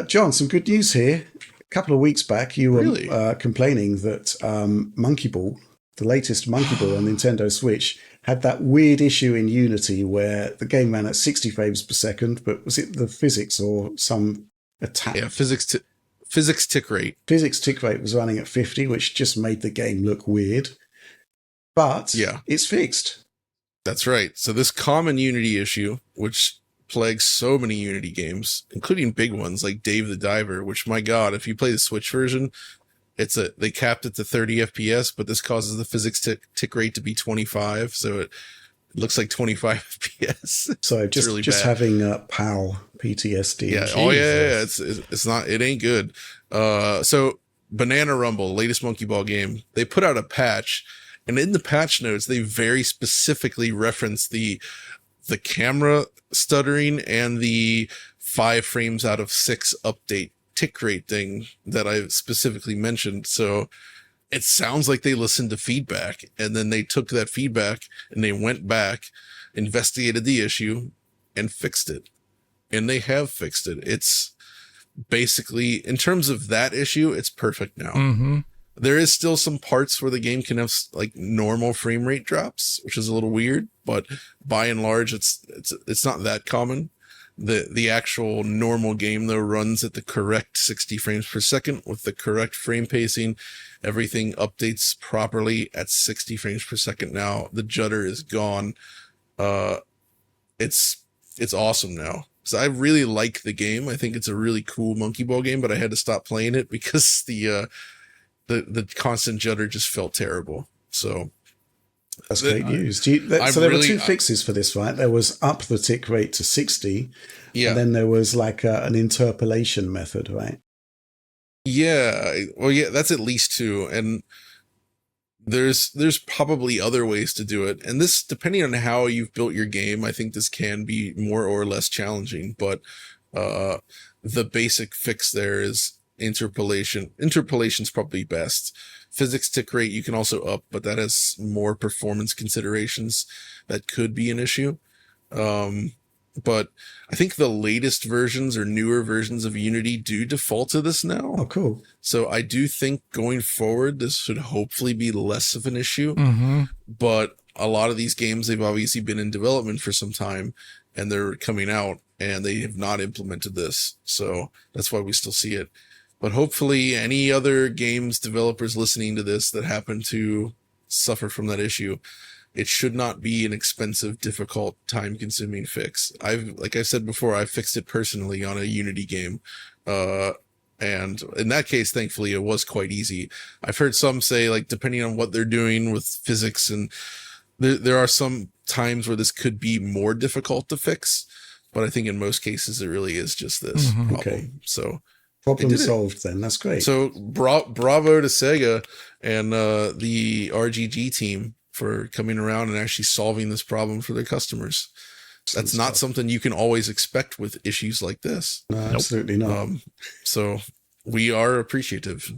John, some good news here. A couple of weeks back, you Really? were complaining that Monkey Ball, the latest Monkey Ball on Nintendo Switch, had that weird issue in Unity where the game ran at 60 frames per second, but was it the physics or some attack? Yeah, physics tick rate. Physics tick rate was running at 50, which just made the game look weird. But Yeah, it's fixed. that's right. So this common Unity issue, which plagues so many Unity games, including big ones like Dave the Diver, which my God, if you play the Switch version, they capped it to 30 FPS, but this causes the physics tick rate to be 25, so it looks like 25 FPS. So It's just really just bad. having POW PTSD. Yeah. Oh yeah, yeah, yeah. Jesus. It's not. It ain't good. So Banana Rumble, latest Monkey Ball game, they put out a patch, and in the patch notes, they very specifically reference the camera stuttering and the 5 frames out of 6 update tick rate thing that I specifically mentioned. So it sounds like they listened to feedback, and then they took that feedback and they went back, investigated the issue, and fixed it. And they have fixed it. It's basically, in terms of that issue, it's perfect now. Mm-hmm. There is still some parts where the game can have like normal frame rate drops, which is a little weird, but by and large, it's not that common. The actual normal game though runs at the correct 60 frames per second with the correct frame pacing. Everything updates properly at 60 frames per second now. The judder is gone. It's awesome now. So I really like the game. I think it's a really cool Monkey Ball game, but I had to stop playing it because the constant judder just felt terrible. So That's the- great news. I'm So there were really- two fixes for this, right? There was up the tick rate to 60, yeah, and then there was like an interpolation method, right? yeah. Well, yeah, that's at least 2, and there's probably other ways to do it. And this, depending on how you've built your game, I think this can be more or less challenging. But the basic fix there is interpolation. Interpolation's probably best. Physics tick rate you can also up, but that has more performance considerations that could be an issue. But I think the latest versions or newer versions of Unity do default to this now. Oh, cool. So I do think going forward, this should hopefully be less of an issue. Mm-hmm. But a lot of these games, they've obviously been in development for some time and they're coming out and they have not implemented this. So that's why we still see it. But hopefully any other games developers listening to this that happen to suffer from that issue, it should not be an expensive, difficult, time-consuming fix. Like I said before, I fixed it personally on a Unity game. And in that case, thankfully, it was quite easy. I've heard some say, like, depending on what they're doing with physics, and there are some times where this could be more difficult to fix. But I think in most cases, it really is just this Mhm. problem. Okay. So Problem did it. solved then. That's great. so bravo to Sega and the RGG team for coming around and actually solving this problem for their customers. That's not something you can always expect with issues like this. No, absolutely not. So we are appreciative.